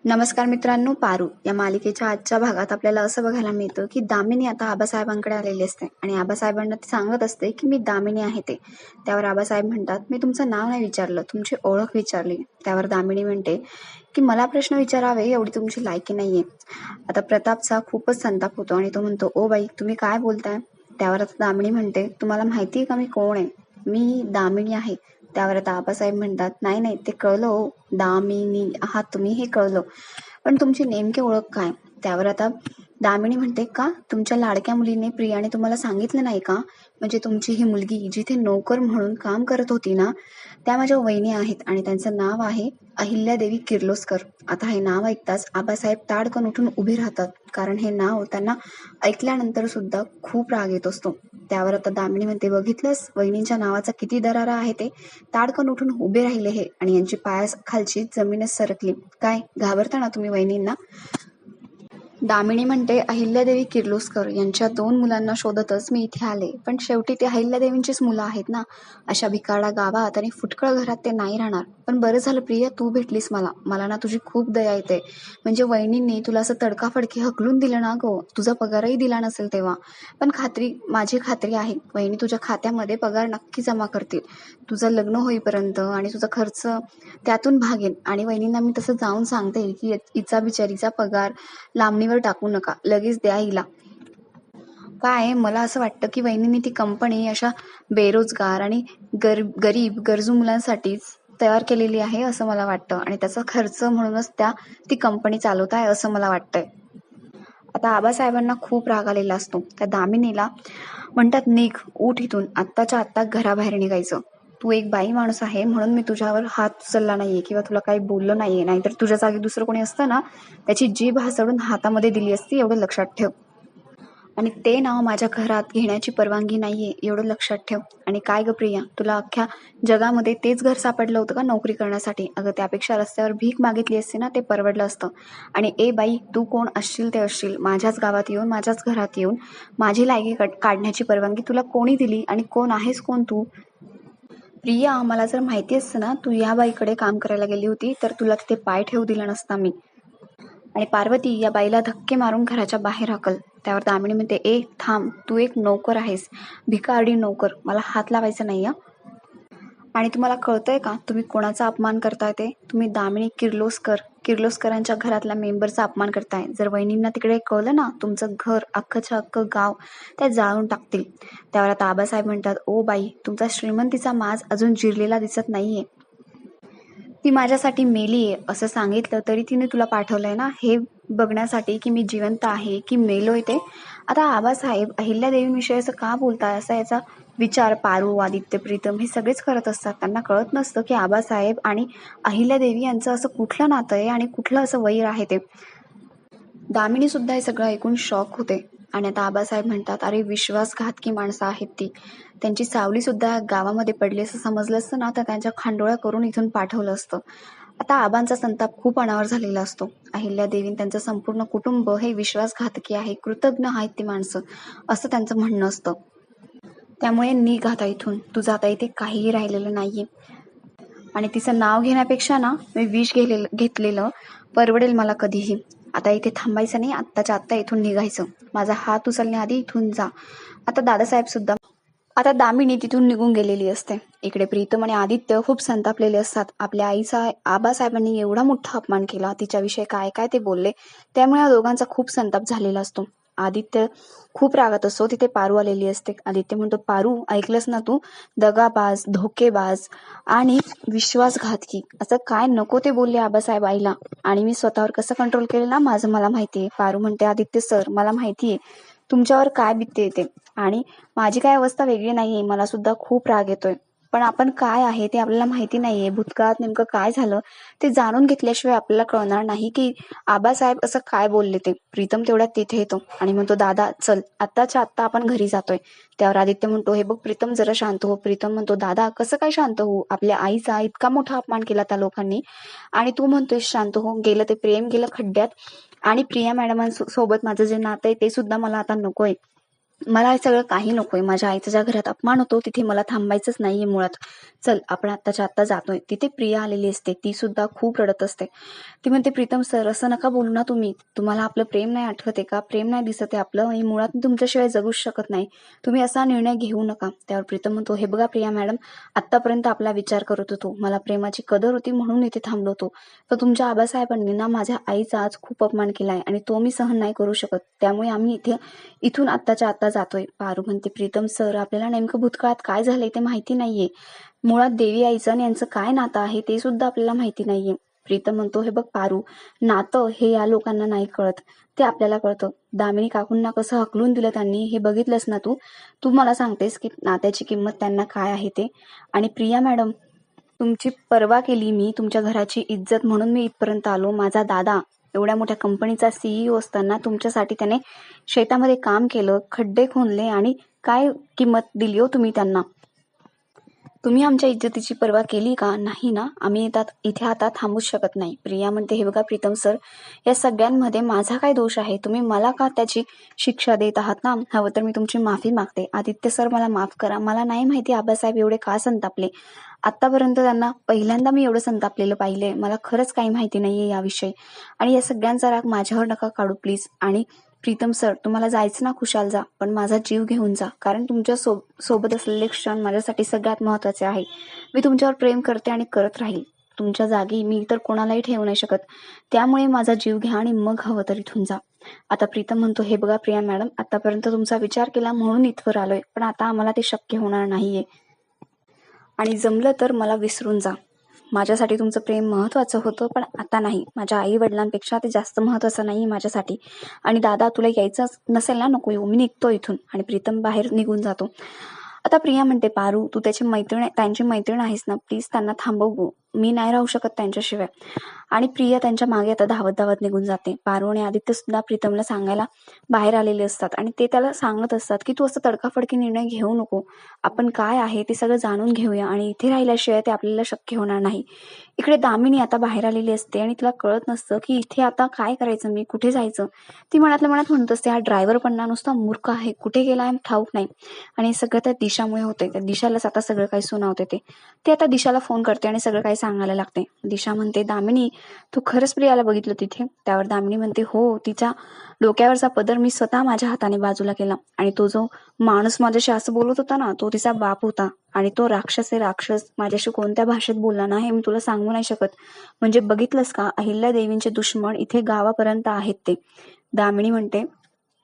नमस्कार मित्रांनो, पारू या मालिकेच्या आजच्या भागात आपल्याला असं बघायला मिळतं की दामिनी आता आबासाहेबांकडे आलेली असते आणि आबासाहेबांना ती सांगत असते की मी दामिनी आहे ते. त्यावर आबासाहेब म्हणतात, मी तुमचं नाव नाही विचारलं, तुमची ओळख विचारली. त्यावर दामिनी म्हणते की मला प्रश्न विचारावे एवढी तुमची लायकी नाहीये. आता प्रतापचा खूपच संताप होतो आणि तो म्हणतो, ओ बाई तुम्ही काय बोलताय? त्यावर आता दामिनी म्हणते, तुम्हाला माहिती आहे का मी कोण आहे? मी दामिनी आहे. त्यावर आता आबासाहेब म्हणतात, नाही नाही ते कळलं हो, दामिनी आहात तुम्ही हे कळलं, पण तुमची नेमकी ओळख काय? त्यावर आता दामिनी म्हणते, का तुमच्या लाडक्या मुलीने प्रियाने तुम्हाला सांगितलं नाही का? म्हणजे तुमची ही मुलगी जिथे नोकर म्हणून काम करत होती ना, त्या माझ्या वहिनी आहेत आणि त्यांचं नाव आहे अहिल्यादेवी किर्लोस्कर. आता हे नाव ऐकताच आबासाहेब ताडकन उठून उभे राहतात, कारण हे नाव त्यांना ऐकल्यानंतर सुद्धा खूप राग येत असतो. त्यावर आता दामिनी म्हणते, बघितलंस वहिनींच्या नावाचा किती दरारा आहे ते? ताडकन उठून उभे राहिले हे आणि यांची पायाखालची जमीनच सरकली. काय घाबरता ना तुम्ही वहिनींना? दामिनी म्हणते, अहिल्यादेवी किर्लोस्कर यांच्या 2 मुलांना शोधतच मी इथे आले, पण शेवटी ते अहिल्यादेवींचीच मुलं आहेत ना. अशा भिकाडा गावात आणि फुटकळ घरात ते नाही राहणार. पण बरं झालं प्रिया तू भेटलीस मला. मला ना तुझी खूप दया येते. म्हणजे वहिनींनी तुला असं तडकाफडकी हकलून दिलं ना गो, तुझा पगारही दिला नसेल तेव्हा. पण माझी खात्री आहे वहिनी तुझ्या खात्यामध्ये पगार नक्की जमा करतील. तुझं लग्न होईपर्यंत आणि तुझा खर्च त्यातून भागेल. आणि वहिनींना मी तसं जाऊन सांगते की हिचा बिचारीचा पगार लांबणीवर टाकू नका, लगेच द्या हिला. काय मला असं वाटतं की वहिनींनी ती कंपनी अशा बेरोजगार आणि गरीब गरजू मुलांसाठीच तयार केलेली आहे असं मला वाटतं, आणि त्याचा खर्च म्हणूनच ती कंपनी चालवत आहे असं मला वाटतंय. आता आबासाहेबांना खूप राग आलेला असतो. त्या दामिनीला म्हणतात, निघ, उठ इथून, आत्ताच्या आत्ता घराबाहेर निघायचं. तू एक बाई माणूस आहे म्हणून मी तुझ्यावर हात उचलला नाहीये किंवा तुला काही बोललो नाहीये, नाहीतर तुझ्या जागी दुसरं कोणी असतं ना, त्याची जीभ हासडून हातामध्ये दिली असती, एवढं लक्षात ठेव. आणि ते नाव माझ्या घरात घेण्याची परवानगी नाहीये, एवढं लक्षात ठेव. आणि काय ग प्रिया, तुला अख्ख्या जगामध्ये तेच घर सापडलं होतं का नोकरी करण्यासाठी? अगं त्यापेक्षा रस्त्यावर भीक मागितली असती ना, ते परवडलं असतं. आणि ए बाई, तू कोण असशील ते असशील, माझ्याच गावात येऊन माझ्याच घरात येऊन माझी लायकी काढण्याची परवानगी तुला कोणी दिली? आणि कोण आहेस कोण तू? प्रिया, मला जर माहिती असतं ना तू या बाईकडे काम करायला गेली होती, तर तुला तिथे पाय ठेवू दिला नसता मी. आणि पार्वती, या बाईला धक्के मारून घराच्या बाहेर हाकल. त्यावर दामिनी म्हणते, ए थांब, तू एक नोकर आहेस, भिकारडी नोकर, मला हात लावायचा नाही. आणि तुम्हाला कळतंय का तुम्ही कोणाचा अपमान करताय ते? तुम्ही दामिनी किर्लोस्करांच्या घरातल्या मेंबरचा अपमान करताय. जर वहिनींना तिकडे कळलं ना, तुमचं घर अख्खच्या अख्खं गाव त्या जाळून टाकतील. त्यावर आता आबासाहेब म्हणतात, ओ बाई, तुमचा श्रीमंतीचा माज अजून जिरलेला दिसत नाहीये. ती माझ्यासाठी मेलीये असं सांगितलं तरी तिने तुला पाठवलंय ना, हे बघण्यासाठी की मी जिवंत आहे की मेलोय ते. आता आबासाहेब अहिल्यादेवीविषयी असं का बोलताय, असा याचा विचार पारू, आदित्य, प्रीतम हे सगळेच करत असतात. त्यांना कळत नसतं की आबासाहेब आणि अहिल्यादेवी यांचं असं कुठलं नातं आहे आणि कुठलं असं वैर आहे ते. दामिनी सुद्धा हे सगळं ऐकून शॉक होते. आणि आता आबासाहेब म्हणतात, अरे विश्वासघातकी माणसं आहेत ती. त्यांची सावली सुद्धा गावामध्ये पडली असं समजलं असतं ना, तर त्यांच्या खांडोळ्या करून इथून पाठवलं असतं. आता आबांचा संताप खूप अनावर झालेला असतो. अहिल्यादेवी त्यांचं संपूर्ण कुटुंब हे विश्वासघातकी आहे, कृतज्ञ आहेत ती माणसं, असं त्यांचं म्हणणं असतं. त्यामुळे निघ आता इथून, तुझं आता इथे काहीही राहिलेलं नाहीये. आणि तिचं नाव घेण्यापेक्षा ना, मी विष घेतलेलं परवडेल मला कधीही. आता इथे थांबायचं नाही, आत्ताच्या आत्ता इथून निघायचं. माझा हात उचलण्याआधी इथून जा. आता दादासाहेब सुद्धा आता दामिनी तिथून निघून गेलेली असते. इकडे प्रीतम आणि आदित्य खूप संतापलेले असतात. आपल्या आईचा आबासाहेबांनी एवढा मोठा अपमान केला, तिच्याविषयी काय काय ते बोलले, त्यामुळे या दोघांचा खूप संताप झालेला असतो. आदित्य खूप रागात असतो. तिथे पारू आलेली असते. आदित्य म्हणतो, पारू ऐकलंस ना तू? दगाबाज, धोकेबाज आणि विश्वासघातकी असं काय नको ते बोलले आबासाहेब आईला, आणि मी स्वतःवर कसं कंट्रोल केलं ना माझं मला माहितीये. पारू म्हणते, आदित्य सर मला माहितीये तुमच्यावर काय बित्ते येते, आणि माझी काय अवस्था वेगळी नाहीये, मला सुद्धा खूप राग येतोय. पण आपण काय आहे ते आपल्याला माहिती नाहीये. भूतकाळात नेमकं काय झालं ते जाणून घेतल्याशिवाय आपल्याला कळणार नाही की आबासाहेब असं काय बोलले ते. प्रीतम तेवढ्यात तिथे येतो आणि म्हणतो, दादा चल, आत्ताच्या आत्ता आपण घरी जातोय. त्यावर आदित्य म्हणतो, हे बघ प्रीतम जरा शांत हो. प्रीतम म्हणतो, दादा कसं काय शांत हो, आपल्या आईचा इतका मोठा अपमान केला त्या लोकांनी आणि तू म्हणतोय शांत हो. गेलं ते प्रेम गेलं खड्ड्यात, आणि प्रिया मॅडमांसोबत माझं जे नातं आहे ते सुद्धा मला आता नकोय. मला हे सगळं काही नकोय. माझ्या आईचा ज्या घरात अपमान होतो तिथे मला थांबायचंच नाहीये मुळात. चल आपण आत्ताच्या आत्ता जातोय. तिथे प्रिया आलेली असते. ती सुद्धा खूप रडत असते. ती म्हणते, प्रीतम सर असं नका बोलू ना तुम्ही. तुम्हाला आपलं प्रेम नाही आठवत आहे का? प्रेम नाही दिसत आहे आपलं आणि मुळात मी तुमच्याशिवाय जगूच शकत नाही. तुम्ही असा निर्णय घेऊ नका. त्यावर प्रीतम म्हणतो, हे बघा प्रिया मॅडम, आत्तापर्यंत आपला विचार करत होतो. मला प्रेमाची कदर होती म्हणून इथे थांबलो होतो. तर तुमच्या आबासाहेबांनी ना माझ्या आईचा आज खूप अपमान केलाय आणि तो मी सहन नाही करू शकत. त्यामुळे आम्ही इथून आत्ताच्या आत्ता जातोय. पारू म्हणते, प्रीतम सर आपल्याला नेमकं भूतकाळात काय झालंय ते माहिती नाहीये. मुळात देवी आईचं आणि यांचं काय नातं आहे ते सुद्धा आपल्याला माहिती नाहीये. प्रीतम म्हणतो, हे बघ पारू, नातं हे या लोकांना नाही कळत, ते आपल्याला कळतं. दामिनी काकूंना कसं हकलून दिलं त्यांनी हे बघितलंस ना तू. तू मला सांगतेस की नात्याची किंमत त्यांना काय आहे ते. आणि प्रिया मॅडम, तुमची पर्वा केली मी, तुमच्या घराची इज्जत म्हणून मी इथपर्यंत आलो. माझा दादा एवढ्या मोठ्या कंपनीचा CEO असताना तुमच्यासाठी त्याने शेतामध्ये काम केलं, खड्डे खोदले आणि काय किंमत दिली हो तुम्ही त्यांना. तुम्ही आमच्या इज्जतीची पर्वा केली का? नाही ना. आम्ही इथे आता थांबूच शकत नाही. प्रिया म्हणते, हे बघा प्रीतम सर, या सगळ्यांमध्ये माझा काय दोष आहे? तुम्ही मला का त्याची शिक्षा देत आहात ना? हवं तर मी तुमची माफी मागते. आदित्य सर मला माफ करा. मला नाही माहिती आबासाहेब एवढे का संतापले. आतापर्यंत त्यांना पहिल्यांदा मी एवढं संतापलेलं पाहिलंय. मला खरंच काही माहिती नाहीये याविषयी. आणि या सगळ्यांचा राग माझ्यावर नका काढू प्लीज. आणि प्रीतम सर, तुम्हाला जायचं ना खुशाल जा, पण माझा जीव घेऊन जा. कारण तुमच्या सोबत असलेले क्षण माझ्यासाठी सगळ्यात महत्वाचे आहे. मी तुमच्यावर प्रेम करते आणि करत राहील. तुमच्या जागी मी तर कोणालाही ठेवू नाही शकत. त्यामुळे माझा जीव घ्या आणि मग हवं तर इथून जा. आता प्रीतम म्हणतो, हे बघा प्रिया मॅडम, आतापर्यंत तुमचा विचार केला म्हणून इथवर आलोय, पण आता आम्हाला ते शक्य होणार नाहीये. आणि जमलं तर मला विसरून जा. माझ्यासाठी तुमचं प्रेम महत्वाचं होतं, पण आता नाही. माझ्या आई वडिलांपेक्षा ते जास्त महत्वाचं नाही माझ्यासाठी. आणि दादा, तुला यायचं नसेल ना, नको येऊ, मी निघतो इथून. आणि प्रीतम बाहेर निघून जातो. आता प्रिया म्हणते, पारू तू त्यांची मैत्रीण आहेस ना, प्लीज त्यांना थांबव. मी नाही राहू शकत त्यांच्याशिवाय. आणि प्रिया त्यांच्या मागे आता धावत धावत निघून जाते. पारू आणि आदित्य सुद्धा प्रीतमला सांगायला बाहेर आलेले असतात आणि ते त्याला सांगत असतात की तू असं तडकाफडकी निर्णय घेऊ नको. आपण काय आहे ते सगळं जाणून घेऊया आणि इथे राहिल्याशिवाय ते आपल्याला शक्य होणार नाही. इकडे दामिनी आता बाहेर आलेली असते आणि तिला कळत नसतं की इथे आता काय करायचं, मी कुठे जायचं. ती मनातल्या मनात म्हणत असते, हा ड्रायव्हर पण ना नुसता मूर्ख आहे, कुठे गेलाय ठाऊक नाही. आणि सगळं त्या दिशामुळे होते. त्या दिशालाच आता सगळं काही सुनावते. ते आता दिशाला फोन करते आणि सगळं काही सांगायला लागते. दिशा म्हणते, दामिनी तू खरंच प्रियाला बघितलं तिथे? त्यावर दामिनी म्हणते, हो, तिच्या डोक्यावरचा पदर मी स्वतः माझ्या हाताने बाजूला केला. आणि तो जो माणूस माझ्याशी असं बोलत होता ना, तो तिचा बाप होता. आणि तो राक्षस माझ्याशी कोणत्या भाषेत बोलला ना, हे मी तुला सांगू नाही शकत. म्हणजे बघितलंस का, अहिल्या देवींचे दुश्मन इथे गावापर्यंत आहेत ते. दामिनी म्हणते,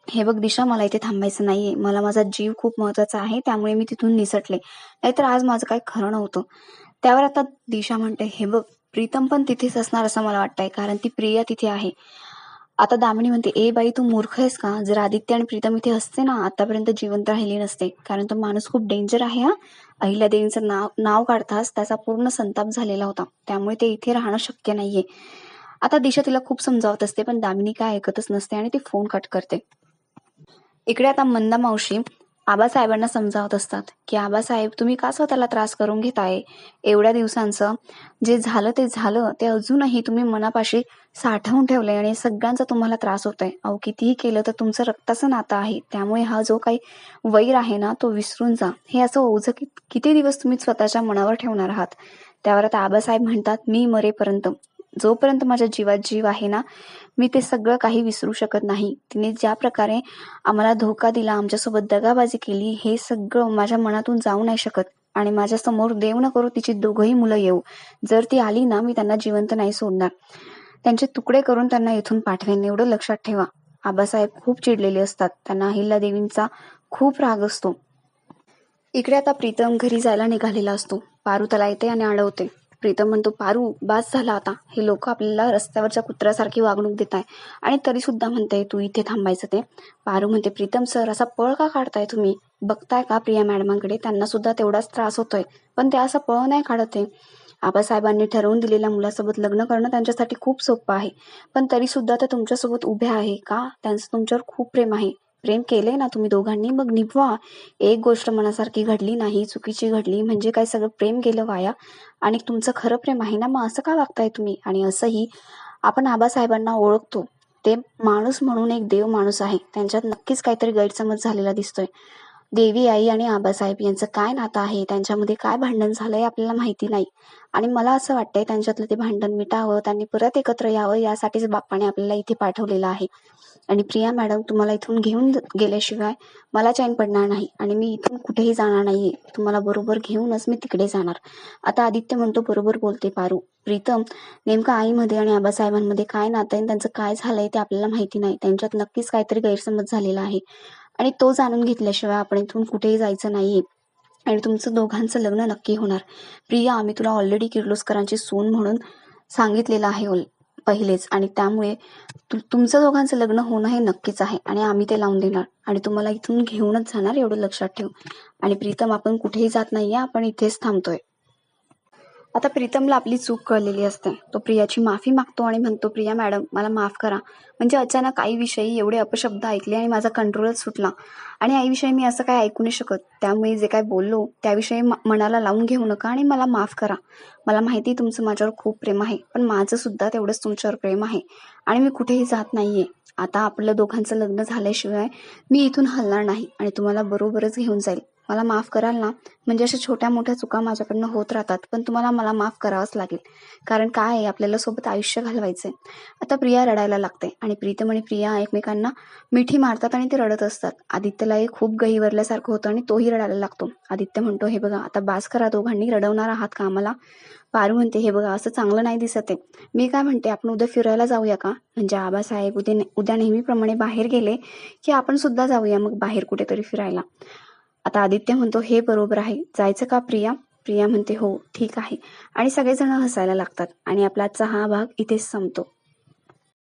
हे बघ दिशा, मला इथे थांबायचं नाहीये. मला माझा जीव खूप महत्वाचा आहे, त्यामुळे मी तिथून निसटले. नाहीतर आज माझं काही खरं नव्हतं. त्यावर आता दिशा म्हणते, हे बघ, प्रीतम पण तिथेच असणार असं मला वाटतंय, कारण ती प्रिया तिथे आहे. आता दामिनी म्हणते, ए बाई तू मूर्ख आहेस का? जर आदित्य आणि प्रीतम इथे असते ना, आतापर्यंत जिवंत राहिली नसते. कारण तो माणूस खूप डेंजर आहे हा. अहिल्या देवींचं नाव काढताच त्याचा पूर्ण संताप झालेला होता. त्यामुळे ते इथे राहणं शक्य नाहीये. आता दिशा तिला खूप समजावत असते, पण दामिनी काय ऐकतच नसते आणि ती फोन कट करते. इकडे आता मंदा मावशी आबासाहेबांना समजावत असतात की आबासाहेब, तुम्ही का स्वतःला त्रास करून घेताय? एवढ्या दिवसांचं जे झालं ते अजूनही तुम्ही मनापाशी साठवून ठेवलंय आणि सगळ्यांचा तुम्हाला त्रास होतोय. अहो, कितीही केलं तर तुमचं रक्ताचं नातं आहे. त्यामुळे हा जो काही वैर आहे ना, तो विसरून जा. हे असं ओझं किती दिवस तुम्ही स्वतःच्या मनावर ठेवणार आहात? त्यावर आता आबासाहेब म्हणतात, मी मरेपर्यंत, जोपर्यंत माझ्या जीवात जीव आहे ना, मी ते सगळं काही विसरू शकत नाही. तिने ज्या प्रकारे आम्हाला धोका दिला, आमच्यासोबत दगाबाजी केली, हे सगळं माझ्या मनातून जाऊ नाही शकत. आणि माझ्या समोर देव न करू तिची दोघंही मुलं येऊ. जर ती आली ना, मी त्यांना जिवंत नाही सोडणार. त्यांचे तुकडे करून त्यांना इथून पाठवेन, एवढं लक्षात ठेवा. आबासाहेब खूप चिडलेले असतात. त्यांना अहिल्या देवींचा खूप राग असतो. इकडे आता प्रीतम घरी जायला निघालेला असतो. पारू त्याला येते आणि अडवते. प्रीतम म्हणतो, पारू बास झाला आता. हे लोक आपल्याला रस्त्यावरच्या कुत्र्यासारखी वागणूक देत आहे आणि तरी सुद्धा म्हणते तू इथे थांबायचं ते. पारू म्हणते, प्रीतम सर असा पळ का काढताय तुम्ही? बघताय का प्रिया मॅडमांकडे? त्यांना सुद्धा तेवढाच त्रास होतोय, पण ते असं पळ नाही काढत आहे. आबासाहेबांनी ठरवून दिलेल्या मुलासोबत लग्न करणं त्यांच्यासाठी खूप सोपं आहे, पण तरी सुद्धा ते तुमच्यासोबत उभे आहे का? त्यांचं तुमच्यावर खूप प्रेम आहे. प्रेम केलंय ना तुम्ही दोघांनी, मग निभवा. एक गोष्ट मनासारखी घडली नाही, चुकीची घडली म्हणजे काय सगळं प्रेम गेलं वाया? आणि तुमचं खरं प्रेम आहे ना, मग असं का वागताय तुम्ही? आणि असंही आपण आबासाहेबांना ओळखतो. ते माणूस म्हणून एक देव माणूस आहे, त्यांच्यात नक्कीच काहीतरी गैरसमज झालेला दिसतोय. देवी आई आणि आबासाहेब यांचं काय नातं आहे, त्यांच्यामध्ये काय भांडण झालंय आपल्याला माहिती नाही. आणि मला असं वाटतंय त्यांच्यातलं ते भांडण मिटावं, त्यांनी परत एकत्र यावं, यासाठीच बाप्पाने आपल्याला इथे पाठवलेलं आहे. आणि प्रिया मॅडम, तुम्हाला इथून घेऊन गेल्याशिवाय मला चैन पडणार नाही आणि मी इथून कुठेही जाणार नाहीये. तुम्हाला बरोबर घेऊनच मी तिकडे जाणार. आता आदित्य म्हणतो, बरोबर बोलते पारू. प्रीतम, नेमकं आईमध्ये आणि आबासाहेबांमध्ये काय नातं आहे, त्यांचं काय झालंय ते आपल्याला माहिती नाही. त्यांच्यात नक्कीच काहीतरी गैरसमज झालेला आहे आणि तो जाणून घेतल्याशिवाय आपण इथून कुठेही जायचं नाहीये. आणि तुमचं दोघांचं लग्न नक्की होणार. प्रिया, आम्ही तुला ऑलरेडी किर्लोस्करांची सून म्हणून सांगितलेलं आहे पहिलेच, आणि त्यामुळे तुमचं दोघांचं लग्न होणं हे नक्कीच आहे आणि आम्ही ते लावून देणार आणि तुम्हाला इथून घेऊनच जाणार, एवढं लक्षात ठेव. आणि प्रीतम, आपण कुठेही जात नाहीये, आपण इथेच थांबतोय. आता प्रीतमला आपली चूक कळलेली असते. तो प्रियाची माफी मागतो आणि म्हणतो, प्रिया मॅडम, मला माफ करा. म्हणजे अचानक आईविषयी एवढे अपशब्द ऐकले आणि माझा कंट्रोलच सुटला. आणि आईविषयी मी असं काय ऐकू नाही शकत. त्यामुळे जे काय बोललो त्याविषयी मनाला लावून घेऊ नका आणि मला माफ करा. मला माहिती तुमचं माझ्यावर खूप प्रेम आहे, पण माझं सुद्धा तेवढंच तुमच्यावर प्रेम आहे आणि मी कुठेही जात नाहीये. आता आपलं दोघांचं लग्न झाल्याशिवाय मी इथून हलणार नाही आणि तुम्हाला बरोबरच घेऊन जाईल. मला माफ कराल ना? म्हणजे अशा छोट्या मोठ्या चुका माझ्याकडनं होत राहतात, पण तुम्हाला मला माफ करावंच लागेल. कारण काय आहे, आपल्याला सोबत आयुष्य घालवायचंय. आता प्रिया रडायला लागते आणि प्रीतम आणि प्रिया एकमेकांना मिठी मारतात आणि ते रडत असतात. आदित्यलाही खूप गहिवरल्यासारखं होतं आणि तोही रडायला लागतो. आदित्य म्हणतो, हे बघा, आता बास करा, दोघांनी रडवणार आहात का आम्हाला? पारू म्हणते, हे बघा, असं चांगलं नाही दिसत आहे. मी काय म्हणते, आपण उद्या फिरायला जाऊया का? म्हणजे आबासाहेब उद्या नेहमीप्रमाणे बाहेर गेले की आपण सुद्धा जाऊया मग बाहेर कुठेतरी फिरायला. आता आदित्य म्हणतो, हे बरोबर आहे, जायचं का प्रिया? प्रिया म्हणते, हो ठीक आहे. आणि सगळेजण हसायला लागतात आणि आपला आजचा हा भाग इथेच संपतो.